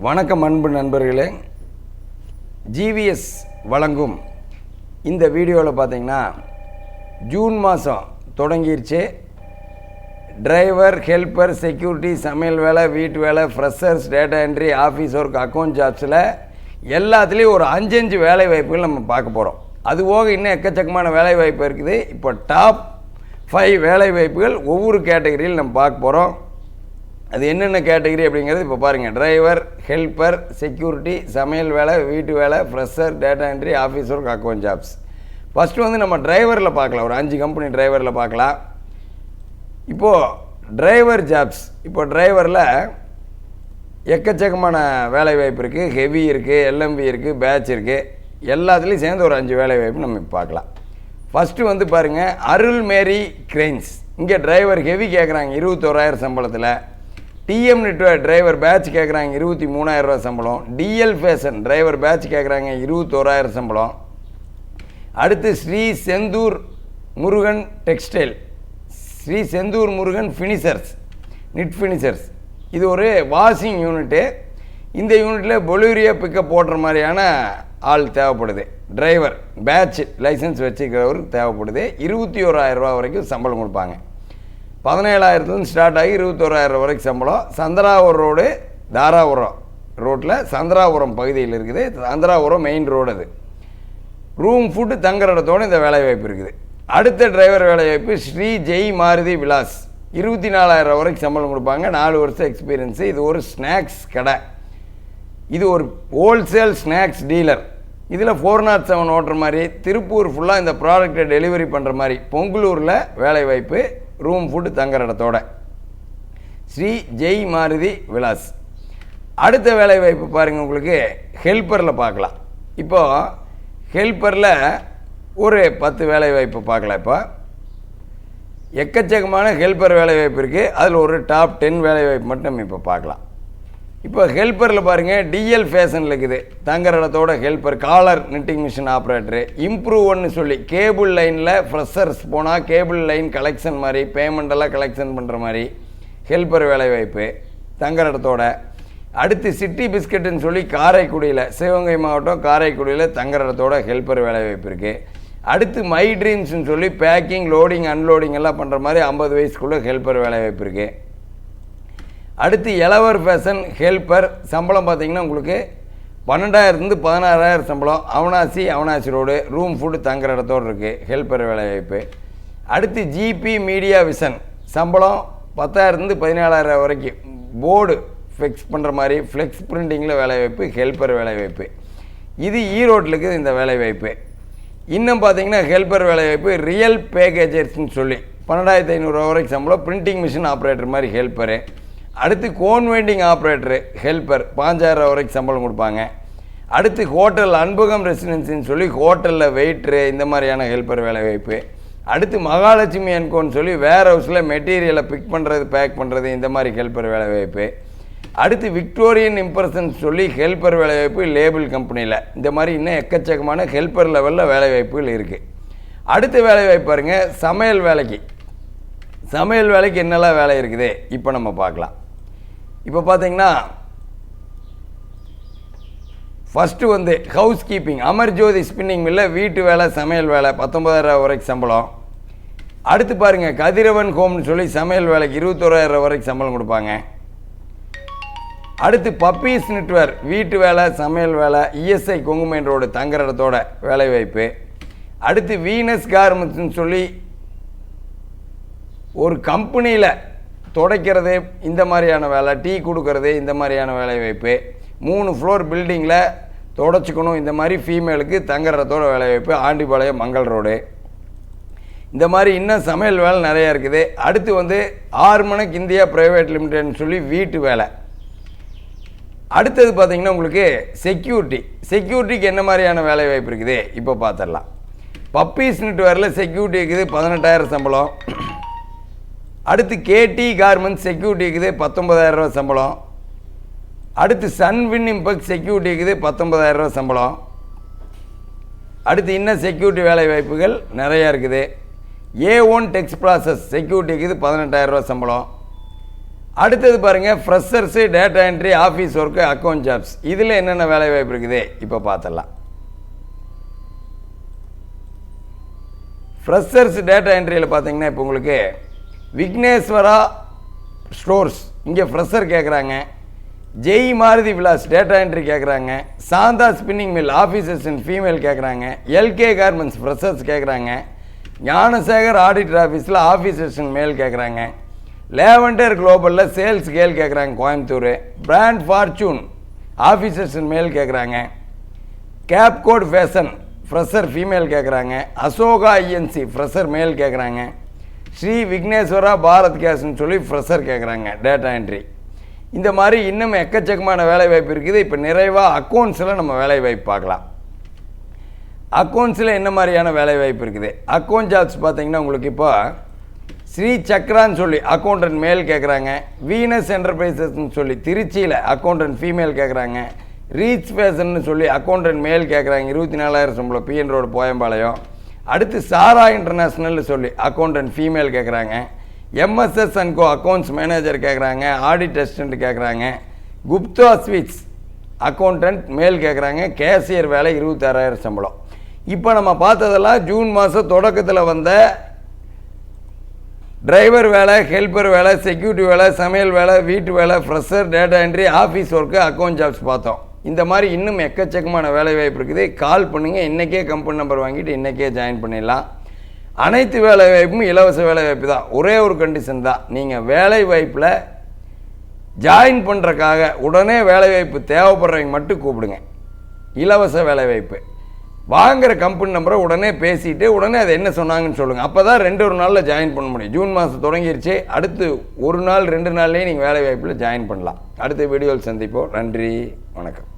வணக்கம் அன்பு நண்பர்களே. ஜிவிஎஸ் வழங்கும் இந்த வீடியோவில் பார்த்தீங்கன்னா ஜூன் மாதம் தொடங்கிருச்சு. டிரைவர், ஹெல்ப்பர், செக்யூரிட்டி, சமையல் வேலை, வீட்டு வேலை, freshers, data entry, office work, account ஜாப்ஸில் எல்லாத்துலேயும் ஒரு 5 வேலை வாய்ப்புகள் நம்ம பார்க்க போகிறோம். அதுபோக இன்னும் எக்கச்சக்கமான வேலை வாய்ப்பு இருக்குது. இப்போ டாப் 5 வேலை வாய்ப்புகள் ஒவ்வொரு கேட்டகரியில் நம்ம பார்க்க போகிறோம். அது என்னென்ன கேட்டகரி அப்படிங்கிறது இப்போ பாருங்கள். டிரைவர், ஹெல்ப்பர், செக்யூரிட்டி, சமையல் வேலை, வீட்டு வேலை, fresher, data entry, office work, account jobs. First வந்து நம்ம டிரைவரில் பார்க்கலாம். ஒரு 5 கம்பெனி டிரைவரில் பார்க்கலாம். இப்போது டிரைவர் ஜாப்ஸ், இப்போ டிரைவரில் எக்கச்சக்கமான வேலை வாய்ப்பு இருக்குது. ஹெவி இருக்குது, எல்எம்பி இருக்குது, பேட்ச் இருக்குது. எல்லாத்துலேயும் சேர்ந்து ஒரு 5 வேலை வாய்ப்பு நம்ம இப்போ பார்க்கலாம். ஃபஸ்ட்டு வந்து பாருங்கள், அருள் மேரி கிரெயின்ஸ். இங்கே டிரைவர் ஹெவி கேட்குறாங்க 21,000 சம்பளத்தில். டிஎம் நெட்வொர்க் டிரைவர் பேட்ச் கேட்குறாங்க 23,000 ரூபா சம்பளம். டிஎல் ஃபேஷன் டிரைவர் பேட்ச் கேட்குறாங்க 21,000 சம்பளம். அடுத்து Shri Senthur Murugan textile, Shri Senthur Murugan finishers, knit finishers. இது ஒரு வாஷிங் யூனிட்டு. இந்த யூனிட்டில் பொலிவிரியா பிக்கப் போடுற மாதிரியான ஆள் தேவைப்படுது. டிரைவர் பேட்ச் லைசன்ஸ் வச்சுக்கிறவர் தேவைப்படுது. 21,000 ரூபா வரைக்கும் சம்பளம் கொடுப்பாங்க. 17,000 ஸ்டார்ட் ஆகி 21,000 வரைக்கும் சம்பளம். சந்திராவூர் ரோடு, தாராபுரம் ரோட்டில் சந்திராபுரம் பகுதியில் இருக்குது. Chandrapuram main road. அது ரூம், ஃபுட்டு, தங்குற இடத்தோடு இந்த வேலைவாய்ப்பு இருக்குது. அடுத்த டிரைவர் வேலைவாய்ப்பு ஸ்ரீ ஜெய் மாருதி விலாஸ். 24,000 வரைக்கும் சம்பளம் கொடுப்பாங்க. 4 வருஷம் எக்ஸ்பீரியன்ஸு. இது ஒரு ஸ்நாக்ஸ் கடை. இது ஒரு ஹோல்சேல் ஸ்நாக்ஸ் டீலர். இதில் 407 ஓட்டுற மாதிரி, திருப்பூர் ஃபுல்லாக இந்த ப்ராடக்டை டெலிவரி பண்ணுற மாதிரி, பொங்கலூரில் வேலைவாய்ப்பு, ரூம், ஃபுட்டு, தங்குற இடத்தோட. ஸ்ரீ ஜெய் மாருதி விலாஸ். அடுத்த வேலைவாய்ப்பு பாருங்கள், உங்களுக்கு ஹெல்ப்பரில் பார்க்கலாம். இப்போது ஹெல்ப்பரில் ஒரு 10 வேலைவாய்ப்பு பார்க்கலாம். இப்போ எக்கச்சக்கமான ஹெல்ப்பர் வேலைவாய்ப்பு இருக்குது. அதில் ஒரு டாப் 10 வேலைவாய்ப்பு மட்டும் நம்ம இப்போ பார்க்கலாம். இப்போ ஹெல்ப்பரில் பாருங்கள், டிஎல் ஃபேஷனில் இருக்குது. தங்குற இடத்தோட helper, collar knitting machine operator, இம்ப்ரூவ்னு சொல்லி கேபிள் லைனில் ஃப்ரெஷர்ஸ் போனால் கேபிள் லைன் கலெக்ஷன் மாதிரி, பேமெண்டெல்லாம் கலெக்ஷன் பண்ணுற மாதிரி ஹெல்ப்பர் வேலைவாய்ப்பு, தங்குற இடத்தோட. அடுத்து சிட்டி பிஸ்கட்டுன்னு சொல்லி காரைக்குடியில், சிவகங்கை மாவட்டம் காரைக்குடியில் தங்குற இடத்தோட ஹெல்ப்பர் வேலைவாய்ப்பு இருக்குது. அடுத்து மை ட்ரீம்ஸ்னு சொல்லி பேக்கிங், லோடிங், அன்லோடிங் எல்லாம் பண்ணுற மாதிரி 50 வயசுக்குள்ளே ஹெல்ப்பர் வேலைவாய்ப்பு இருக்குது. அடுத்து எலவர் ஃபேஷன் ஹெல்ப்பர். சம்பளம் பார்த்திங்கன்னா உங்களுக்கு 12,000 16,000 சம்பளம். அவனாசி ரோடு, ரூம், ஃபுட்டு, தங்குற இடத்தோடு இருக்குது ஹெல்ப்பர் வேலைவாய்ப்பு. அடுத்து ஜிபி மீடியா விஷன். சம்பளம் 10,000 17,000 வரைக்கும். போர்டு ஃபிக்ஸ் பண்ணுற மாதிரி ஃப்ளெக்ஸ் பிரிண்டிங்கில் வேலைவாய்ப்பு, ஹெல்ப்பர் வேலைவாய்ப்பு. இது ஈரோட்டில் இருக்குது இந்த வேலைவாய்ப்பு. இன்னும் பார்த்தீங்கன்னா ஹெல்ப்பர் வேலைவாய்ப்பு ரியல் பேக்கேஜர்ஸ்னு சொல்லி 12,500 வரைக்கும் சம்பளம். பிரிண்டிங் மிஷின் ஆப்ரேட்டர் மாதிரி ஹெல்ப்பரு. அடுத்து கோன் வெண்டிங் ஆப்ரேட்டரு ஹெல்ப்பர் 5,000 வரைக்கும் சம்பளம் கொடுப்பாங்க. அடுத்து ஹோட்டல் அன்பகம் ரெசிடென்சின்னு சொல்லி ஹோட்டலில் வெயிட்ரு, இந்த மாதிரியான ஹெல்ப்பர் வேலைவாய்ப்பு. அடுத்து மகாலட்சுமி என்கோன்னு சொல்லி வேர் ஹவுஸில் மெட்டீரியலை பிக் பண்ணுறது, பேக் பண்ணுறது, இந்த மாதிரி ஹெல்ப்பர் வேலைவாய்ப்பு. அடுத்து விக்டோரியன் இம்ப்ரெஷன் சொல்லி ஹெல்ப்பர் வேலைவாய்ப்பு லேபிள் கம்பெனியில். இந்த மாதிரி இன்னும் எக்கச்சக்கமான ஹெல்ப்பர் லெவலில் வேலைவாய்ப்புகள் இருக்குது. அடுத்த வேலைவாய்ப்பு பாருங்கள், சமையல் வேலைக்கு. சமையல் வேலைக்கு என்னெல்லாம் வேலை இருக்குது இப்போ நம்ம பார்க்கலாம். இப்போ பார்த்தீங்கன்னா ஃபஸ்ட்டு வந்து ஹவுஸ் கீப்பிங், அமர்ஜோதி ஸ்பின்னிங் மில்லில் வீட்டு வேலை, சமையல் வேலை 19,000 வரைக்கும் சம்பளம். அடுத்து பாருங்கள், கதிரவன் ஹோம்னு சொல்லி சமையல் வேலைக்கு 21,000 வரைக்கும் சம்பளம் கொடுப்பாங்க. அடுத்து பப்பீஸ் நெட்வொர்க் வீட்டு வேலை, சமையல் வேலை, இஎஸ்ஐ கொங்குமேன் ரோடு தங்குற இடத்தோட வேலைவாய்ப்பு. அடுத்து வீனஸ் கார்மெண்ட்ஸ்னு சொல்லி ஒரு கம்பெனியில் துடைக்கிறது, இந்த மாதிரியான வேலை, டீ கொடுக்கறது, இந்த மாதிரியான வேலைவாய்ப்பு. 3 ஃப்ளோர் பில்டிங்கில் துடைச்சிக்கணும், இந்த மாதிரி ஃபீமேலுக்கு தங்குற இடத்தோட வேலைவாய்ப்பு, ஆண்டிபாளையம் மங்கள் ரோடு. இந்த மாதிரி இன்னும் சமையல் வேலை நிறையா இருக்குது. அடுத்து வந்து ஆர்மனக் இந்தியா பிரைவேட் லிமிடெட்னு சொல்லி வீட்டு வேலை. அடுத்தது பார்த்திங்கன்னா உங்களுக்கு செக்யூரிட்டிக்கு என்ன மாதிரியான வேலைவாய்ப்பு இருக்குது இப்போ பார்த்துடலாம். பப்பீஸ் நெட்வொர்க்கில் செக்யூரிட்டி இருக்குது 18,000 சம்பளம். அடுத்து கேடி கார்மெண்ட்ஸ் செக்யூரிட்டி இருக்குது 19,000 ரூபா சம்பளம். அடுத்து சன்வின் இம்பெக்ட் செக்யூரிட்டி இருக்குது 19,000 ரூபா சம்பளம். அடுத்து இன்னும் செக்யூரிட்டி வேலை வாய்ப்புகள் நிறையா இருக்குது. A1 டெக்ஸ் ப்ராசஸ் செக்யூரிட்டி இருக்குது 18,000 ரூபா சம்பளம். அடுத்தது பாருங்கள் freshers, data entry, office work, account jobs. இதில் என்னென்ன வேலை வாய்ப்பு இருக்குது இப்போ பார்த்துடலாம். ஃப்ரெஷர்ஸ் டேட்டா என்ட்ரியில் பார்த்தீங்கன்னா இப்போ உங்களுக்கு விக்னேஸ்வரா ஸ்டோர்ஸ் இங்கே ஃப்ரெஷர் கேட்குறாங்க. ஜெய் மாருதி விலாஸ் டேட்டா என்ட்ரி கேட்குறாங்க. Shantha spinning mill office assistant female கேட்குறாங்க. எல்கே கார்மெண்ட்ஸ் ஃப்ரெஷர்ஸ் கேட்குறாங்க. ஞானசேகர் ஆடிட்டர் ஆஃபீஸில் ஆஃபீஸ் அசிஸ்டன்ட் மேல் கேட்குறாங்க. லேவண்டர் குளோபலில் சேல்ஸ் கேள் கேட்குறாங்க Coimbatore. Brand fortune office assistant male கேட்குறாங்க. Cape Cod fashion fresher female கேட்குறாங்க. அசோகா ஐஎன்சி ஃப்ரெஷர் மேல் கேட்குறாங்க. ஸ்ரீ விக்னேஸ்வரா பாரத் கேஸ்ன்னு சொல்லி ஃப்ரெஷர் கேட்குறாங்க டேட்டா என்ட்ரி. இந்த மாதிரி இன்னும் எக்கச்சக்கமான வேலைவாய்ப்பு இருக்குது. இப்போ நிறைவாக அக்கௌண்ட்ஸில் நம்ம வேலைவாய்ப்பு பார்க்கலாம். அக்கௌண்ட்ஸில் என்ன மாதிரியான வேலைவாய்ப்பு இருக்குது? அக்கௌண்ட் ஜாப்ஸ் பார்த்தீங்கன்னா உங்களுக்கு இப்போ ஸ்ரீ சக்ரான்னு சொல்லி அக்கௌண்டன்ட் மேல் கேட்குறாங்க. வீனஸ் என்டர்பிரைசஸ்ன்னு சொல்லி திருச்சியில் அக்கௌண்டன்ட் ஃபீமேல் கேட்குறாங்க. ரீச் ஃபேஷன்னு சொல்லி அக்கௌண்டன்ட் மேல் கேட்குறாங்க. 24,000 சம்பளம், பிஎன் ரோடு போயம்பாளையம். அடுத்து சாரா இன்டர்நேஷ்னல்னு சொல்லி அக்கௌண்டன்ட் ஃபீமேல் கேட்குறாங்க. MSS and co accounts manager கேட்குறாங்க. ஆடிட் அசிஸ்டன்ட் கேட்குறாங்க. குப்தா ஸ்வீட்ஸ் அக்கௌண்டன்ட் மேல் கேட்குறாங்க. கேஷியர் வேலை 26,000 சம்பளம். இப்போ நம்ம பார்த்ததெல்லாம் ஜூன் மாதம் தொடக்கத்தில் வந்த டிரைவர் வேலை, ஹெல்ப்பர் வேலை, செக்யூரிட்டி வேலை, சமையல் வேலை, வீட்டு வேலை, fresher, data entry, office work, account jobs பார்த்தோம். இந்த மாதிரி இன்னும் எக்கச்சக்கமான வேலைவாய்ப்பு இருக்குது. கால் பண்ணுங்கள். இன்றைக்கே கம்பெனி நம்பர் வாங்கிட்டு இன்றைக்கே ஜாயின் பண்ணிடலாம். அனைத்து வேலைவாய்ப்பும் இலவச வேலைவாய்ப்பு தான். ஒரே ஒரு கண்டிஷன் தான், நீங்கள் வேலைவாய்ப்பில் ஜாயின் பண்ணுறக்காக உடனே வேலைவாய்ப்பு தேவைப்படுறவங்க மட்டும் கூப்பிடுங்க. இலவச வேலைவாய்ப்பு. வாங்குகிற கம்பெனி நம்பரை உடனே பேசிவிட்டு உடனே அதை என்ன சொன்னாங்கன்னு சொல்லுங்கள். அப்போ தான் 2 நாளில் ஜாயின் பண்ண முடியும். ஜூன் மாதம் தொடங்கிருச்சு. அடுத்து 1 நாள் 2 நாள்லேயே நீங்கள் வேலைவாய்ப்பில் ஜாயின் பண்ணலாம். அடுத்த வீடியோவில் சந்திப்போம். நன்றி, வணக்கம்.